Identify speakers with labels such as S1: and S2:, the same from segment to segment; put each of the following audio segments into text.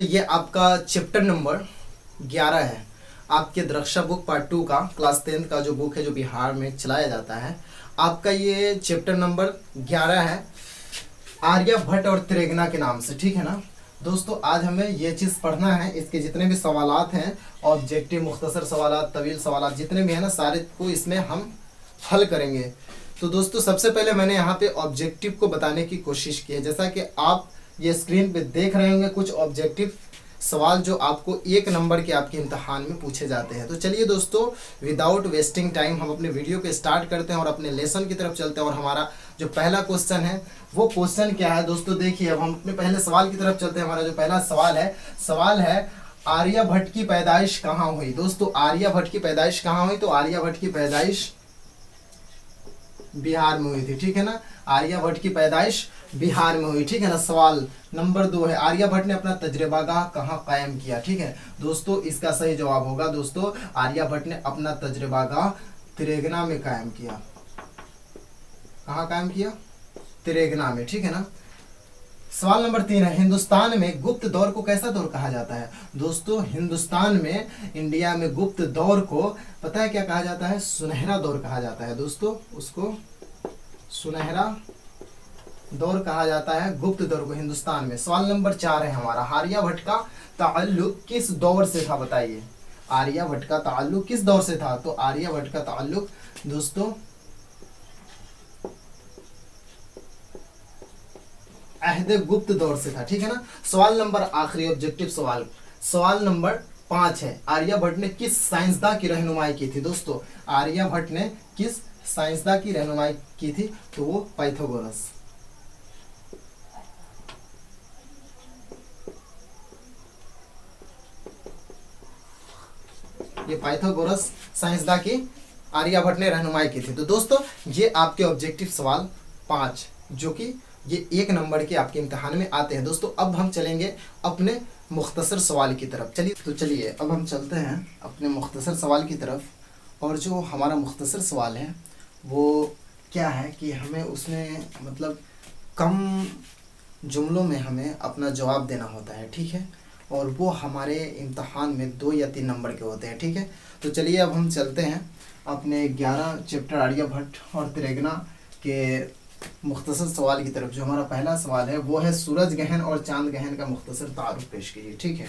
S1: ये आपका chapter number 11 है। आपके द्रक्षा बुक पार्ट 2 का क्लास 10 का जो बुक है जो बिहार में चलाया जाता है, आपका ये चैप्टर नंबर 11 है, आर्यभट्ट और त्रिगना के नाम से। ठीक है ना दोस्तों, आज हमें ये चीज़ पढ़ना है। इसके जितने भी सवालात हैं, ऑब्जेक्टिव, मुख्तसर सवालात, तवील सवालात, जितने भी हैं ना, सारे को इसमें हम हल करेंगे। तो दोस्तों, सबसे पहले मैंने यहाँ पे ऑब्जेक्टिव को बताने की कोशिश की है। जैसा कि आप ये स्क्रीन पे देख रहे होंगे कुछ ऑब्जेक्टिव सवाल जो आपको 1 नंबर के आपके इम्तहान में पूछे जाते हैं। तो चलिए दोस्तों, विदाउट वेस्टिंग टाइम हम अपने वीडियो को स्टार्ट करते हैं और अपने लेसन की तरफ चलते हैं। और हमारा जो पहला क्वेश्चन है वो क्वेश्चन क्या है दोस्तों, देखिए। अब हम अपने पहले सवाल की तरफ चलते हैं। हमारा जो पहला सवाल है आर्यभट्ट की पैदाइश कहाँ हुई। दोस्तों, आर्यभट्ट की पैदाइश कहाँ हुई? तो आर्यभट्ट की पैदाइश बिहार में हुई थी। ठीक है ना, आर्यभट्ट की पैदाइश बिहार में हुई। ठीक है ना। सवाल नंबर 2 है, आर्यभट्ट ने अपना तजर्बागाह कहाँ कायम किया। ठीक है दोस्तों, इसका सही जवाब होगा दोस्तों, आर्यभट्ट ने अपना तजर्बागाह त्रिगना में कायम किया। कहाँ कायम किया? त्रिगना में। ठीक है ना। सवाल नंबर 3 है, हिंदुस्तान में गुप्त दौर को कैसा दौर कहा जाता है। दोस्तों, हिंदुस्तान में, इंडिया में गुप्त दौर को पता है क्या कहा जाता है? सुनहरा दौर कहा जाता है दोस्तों। उसको सुनहरा दौर कहा जाता है, गुप्त दौर को, हिंदुस्तान में। सवाल नंबर 4 है हमारा, आर्यभट्ट का ताल्लुक किस दौर से था? बताइए, आर्यभट्ट का ताल्लुक किस दौर से था? तो आर्यभट्ट का ताल्लुक दोस्तों अहद गुप्त दौर से था। ठीक है ना। सवाल नंबर आखिरी ऑब्जेक्टिव सवाल नंबर 5 है, आर्यभट्ट ने किस साइंसदान की रहनुमाई की थी। दोस्तों, आर्यभट्ट ने किस साइंसदान की रहनुमाई की थी? तो वो पाइथागोरस। ये पाइथागोरस साइंसदान की आर्यभट्ट ने रहनुमाई की थी। तो दोस्तों, ये आपके ऑब्जेक्टिव सवाल 5 जो कि ये 1 नंबर के आपके इम्तिहान में आते हैं। दोस्तों, अब हम चलेंगे अपने मुख्तसर सवाल की तरफ। चलिए अब हम चलते हैं अपने मुख्तसर सवाल की तरफ। और जो हमारा मुख्तसर सवाल है वो क्या है कि हमें उसमें मतलब कम जुमलों में हमें अपना जवाब देना होता है। ठीक है, और वो हमारे इम्तहान में 2 या 3 नंबर के होते हैं। ठीक है, तो चलिए अब हम चलते हैं अपने 11 चैप्टर आर्यभट्ट और त्रिगना के मुख्तसर सवाल की तरफ। जो हमारा पहला सवाल है वो है, सूरज गहन और चांद गहन का मुख्तसर तारुफ पेश कीजिए। ठीक है,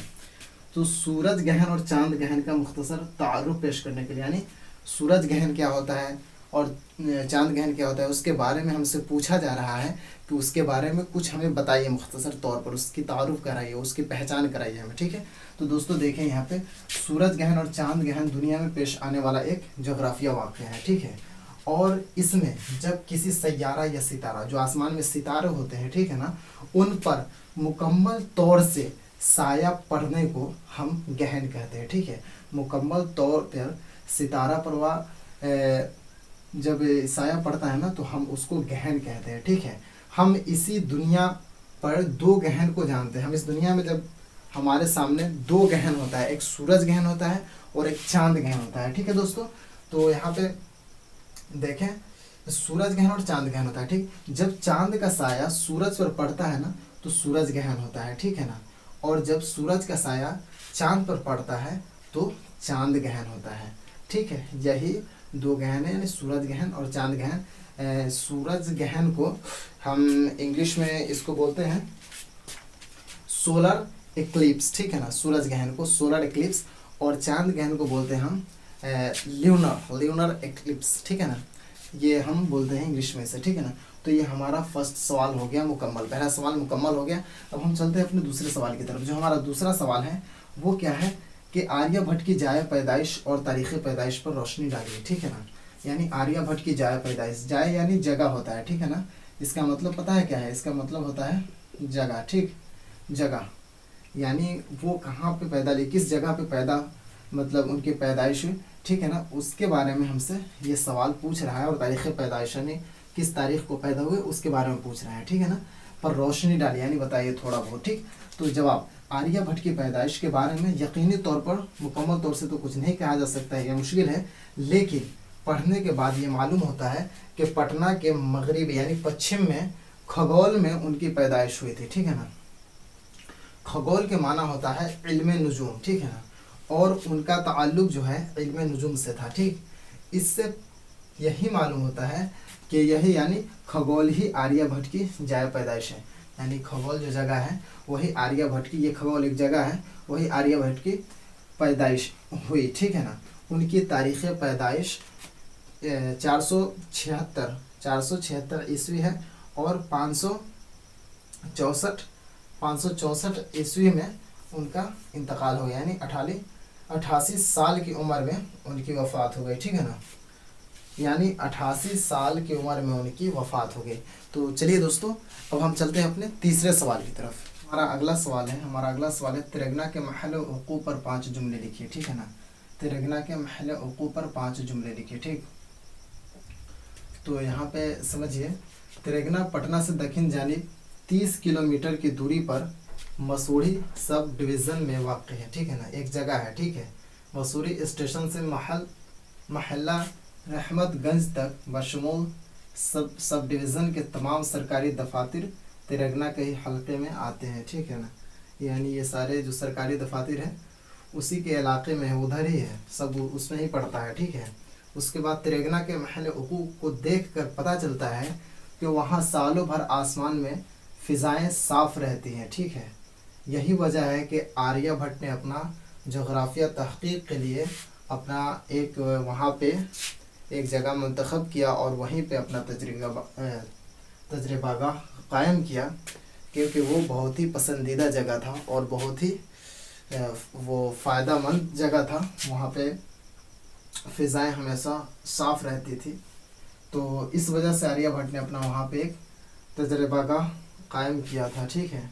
S1: तो सूरज गहन और चांद गहन का मुख्तसर तारुफ पेश करने के लिए, यानी सूरज गहन क्या होता है और चांद गहन क्या होता है, उसके बारे में हमसे पूछा जा रहा है कि उसके बारे में कुछ हमें बताइए मुख्तसर तौर पर, उसकी तारुफ कराइए, उसकी पहचान कराइए हमें। ठीक है, तो दोस्तों देखें यहाँ पे, सूरज गहन और चांद गहन दुनिया में पेश आने वाला एक जोग्राफिया वाक़या है। ठीक है, और इसमें जब किसी सैयारा या सितारा, जो आसमान में सितारे होते हैं, ठीक है ना, उन पर मुकम्मल तौर से साया पड़ने को हम गहन कहते हैं। ठीक है, मुकम्मल तौर पर सितारा पर जब साया पड़ता है ना, तो हम उसको गहन कहते हैं। ठीक है, हम इसी दुनिया पर 2 गहन को जानते हैं। हम इस दुनिया में जब हमारे सामने 2 गहन होता है, एक सूरज गहन होता है और एक चांद गहन होता है। ठीक है दोस्तों, तो यहाँ पे देखें, सूरज गहन और चांद गहन होता है। ठीक, जब चांद का साया सूरज पर पड़ता है ना, तो सूरज गहन होता है। ठीक है ना, और जब सूरज का साया चांद पर पड़ता है तो चांद गहन होता है। ठीक है, यही 2 गहन है, यानी सूरज गहन और चांद गहन। सूरज गहन को हम इंग्लिश में इसको बोलते हैं सोलर इक्लिप्स। ठीक है ना, सूरज गहन को सोलर इक्लिप्स, और चांद गहन को बोलते हैं हम ल्यूनर इक्लिप्स। ठीक है ना, ये हम बोलते हैं इंग्लिश में से। ठीक है ना, तो ये हमारा फर्स्ट सवाल हो गया मुकम्मल, पहला सवाल मुकम्मल हो गया। अब हम चलते हैं अपने दूसरे सवाल की तरफ। जो हमारा दूसरा सवाल है वो क्या है कि आर्यभट्ट की जाए पैदाइश और तारीख़ पैदाइश पर रोशनी डालिए। ठीक है ना, यानी आर्यभट्ट की जाए पैदाइश, जाए यानी जगह होता है। ठीक है ना, इसका मतलब पता है क्या है? इसका मतलब होता है जगह। ठीक, जगह यानी वो कहाँ पे पैदा ली, किस जगह पे पैदा, मतलब उनकी पैदाइश हुई। ठीक है ना, उसके बारे में हमसे ये सवाल पूछ रहा है। और तारीख़ पैदाइश यानी किस तारीख को पैदा हुए उसके बारे में पूछ रहा है। ठीक है ना, पर रोशनी डाली यानी बताइए थोड़ा बहुत। ठीक, तो जवाब, आर्यभट्ट की पैदाइश के बारे में यकीनी तौर पर मुकम्मल तौर से तो कुछ नहीं कहा जा सकता है, यह मुश्किल है, लेकिन पढ़ने के बाद ये मालूम होता है कि पटना के मगरिब यानी पश्चिम में खगौल में उनकी पैदाइश हुई थी। ठीक है ना, खगोल के माना होता है इल्म नुजूम, ठीक है ना, और उनका ताल्लुक जो है इल्म नुजूम से था, ठीक। इससे यही मालूम होता है कि यही यानी खगोल ही आर्यभट्ट की जाय पैदाइश है, यानी खगोल जो जगह है वही आर्यभट्ट की, ये खगोल एक जगह है, वही आर्यभट्ट की पैदाइश हुई, ठीक है ना। उनकी तारीख़ पैदाइश 476 ईस्वी है और 564 ईस्वी में उनका इंतकाल हो गया, यानी 88 साल की उम्र में उनकी वफ़ात हो गई, ठीक है ना, यानी 88 साल की उम्र में उनकी वफ़ात हो गई। तो चलिए दोस्तों, अब हम चलते हैं अपने तीसरे सवाल की तरफ। हमारा अगला सवाल है तिरगना के महल वक़ू पर 5 जुमले लिखिए, ठीक है ना। तिरगना के महल वक़ू पर 5 जुमले लिखिए, ठीक। तो यहाँ पे समझिए, तिरगना पटना से दक्षिण जानिब 30 किलोमीटर की दूरी पर मसूरी सब डिवीज़न में वाक़ है, ठीक है ना, एक जगह है, ठीक है। मसूरी स्टेशन से महल्ला रहमतगंज तक बशमूल सब डिवीज़न के तमाम सरकारी दफातर तिरगना के ही हल्के में आते हैं, ठीक है ना, यानी ये सारे जो सरकारी दफातर हैं उसी के इलाके में है, उधर ही है, सब उसमें ही पड़ता है, ठीक है। उसके बाद तिरगना के महल वक़ू को देखकर पता चलता है कि वहाँ सालों भर आसमान में फ़िज़ाएँ साफ़ रहती हैं, ठीक है। यही वजह है कि आर्यभट्ट ने अपना जोग्राफिया तहक़ीक़ के लिए अपना एक वहाँ पे एक जगह मंतखब किया और वहीं पे अपना तजर्बागाह कायम किया, क्योंकि वो बहुत ही पसंदीदा जगह था और बहुत ही वो फ़ायदेमंद जगह था। वहाँ पे फ़िज़ाएँ हमेशा साफ़ रहती थी, तो इस वजह से आर्यभट्ट ने अपना वहाँ पे एक तजर्बागाह कायम किया था, ठीक है।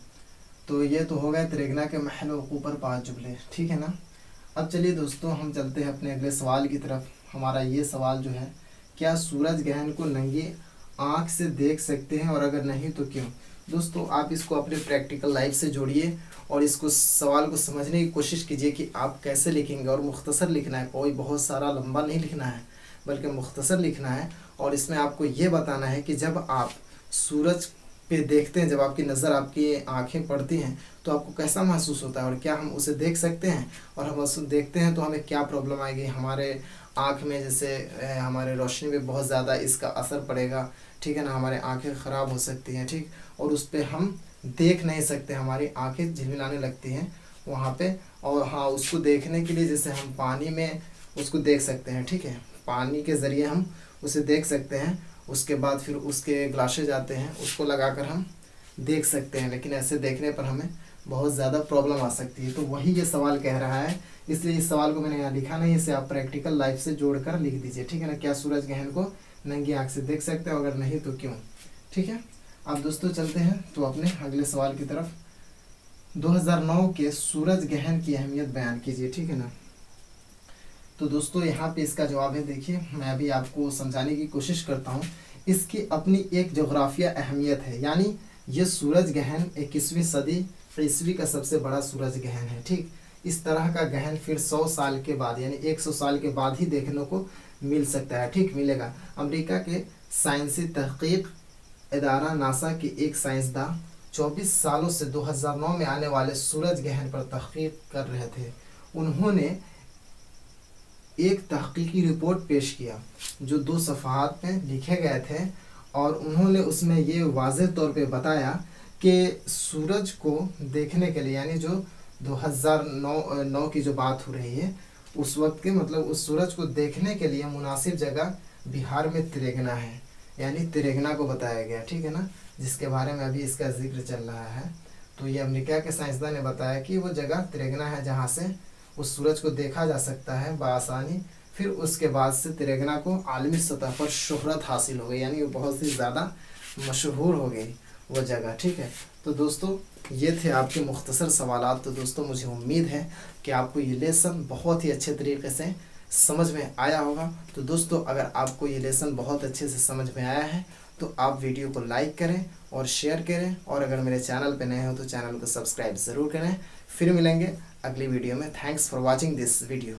S1: तो ये तो हो गए तिरगना के महल वक़ू पर 5 जुमले, ठीक है ना। अब चलिए दोस्तों, हम चलते हैं अपने अगले सवाल की तरफ। हमारा ये सवाल जो है, क्या सूरज ग्रहण को नंगी आँख से देख सकते हैं और अगर नहीं तो क्यों? दोस्तों, आप इसको अपने प्रैक्टिकल लाइफ से जोड़िए और इसको सवाल को समझने की कोशिश कीजिए कि आप कैसे लिखेंगे, और मुख्तसर लिखना है, कोई बहुत सारा लंबा नहीं लिखना है बल्कि मुख्तसर लिखना है। और इसमें आपको ये बताना है कि जब आप सूरज पे देखते हैं, जब आपकी नज़र, आपकी आंखें पड़ती हैं तो आपको कैसा महसूस होता है और क्या हम उसे देख सकते हैं, और हम उसे देखते हैं तो हमें क्या प्रॉब्लम आएगी, हमारे आँख में जैसे हमारे रोशनी में बहुत ज़्यादा इसका असर पड़ेगा, ठीक है ना, हमारे आंखें ख़राब हो सकती हैं, ठीक, और उस पर हम देख नहीं सकते, हमारी आंखें झिलमिलाने लगती हैं वहाँ पे। और हाँ, उसको देखने के लिए जैसे हम पानी में उसको देख सकते हैं, ठीक है, पानी के ज़रिए हम उसे देख सकते हैं, उसके बाद फिर उसके ग्लासेज आते हैं, उसको लगाकर हम देख सकते हैं, लेकिन ऐसे देखने पर हमें बहुत ज़्यादा प्रॉब्लम आ सकती है। तो वही ये सवाल कह रहा है, इसलिए इस सवाल को मैंने यहाँ लिखा नहीं, इसे आप प्रैक्टिकल लाइफ से जोड़कर लिख दीजिए, ठीक है ना। क्या सूरज ग्रहण को नंगी आँख से देख सकते हो, अगर नहीं तो क्यों, ठीक है। अब दोस्तों चलते हैं तो अपने अगले सवाल की तरफ। 2009 के सूरज ग्रहण की अहमियत बयान कीजिए, ठीक है ना। तो दोस्तों यहाँ पे इसका जवाब है, देखिए मैं अभी आपको समझाने की कोशिश करता हूँ। इसकी अपनी एक जोग्राफिया अहमियत है, यानी ये सूरज ग्रहण 21वीं सदी ईस्वी का सबसे बड़ा सूरज ग्रहण है, ठीक। इस तरह का ग्रहण फिर 100 साल के बाद, यानी 100 साल के बाद ही देखने को मिल सकता है, ठीक, मिलेगा। अमेरिका के साइंसी तहकीक इदारा नासा के एक साइंसदान 24 सालों से 2009 में आने वाले सूरज ग्रहण पर तहकीक कर रहे थे। उन्होंने एक तहकीकी रिपोर्ट पेश किया जो 2 सफ़हात में लिखे गए थे, और उन्होंने उसमें ये वाज़ेह तौर पे बताया कि सूरज को देखने के लिए, यानी जो 2009 की जो बात हो रही है उस वक्त के, मतलब उस सूरज को देखने के लिए मुनासिब जगह बिहार में तिरगना है, यानी तिरगना को बताया गया, ठीक है ना, जिसके बारे में अभी इसका जिक्र चल रहा है। तो ये अमेरिका के साइंसदान ने बताया कि वो जगह तिरगना है जहाँ से उस सूरज को देखा जा सकता है बआसानी। फिर उसके बाद से तिरगना को आलमी सतह पर शोहरत हासिल हो गई, यानी वो बहुत ही ज़्यादा मशहूर हो गई वो जगह, ठीक है। तो दोस्तों ये थे आपके मुख्तसर सवालात। तो दोस्तों मुझे उम्मीद है कि आपको ये लेसन बहुत ही अच्छे तरीके से समझ में आया होगा। तो दोस्तों अगर आपको ये लेसन बहुत अच्छे से समझ में आया है तो आप वीडियो को लाइक करें और शेयर करें, और अगर मेरे चैनल पे नए हो तो चैनल को सब्सक्राइब ज़रूर करें। फिर मिलेंगे अगली वीडियो में। Thanks for watching this video.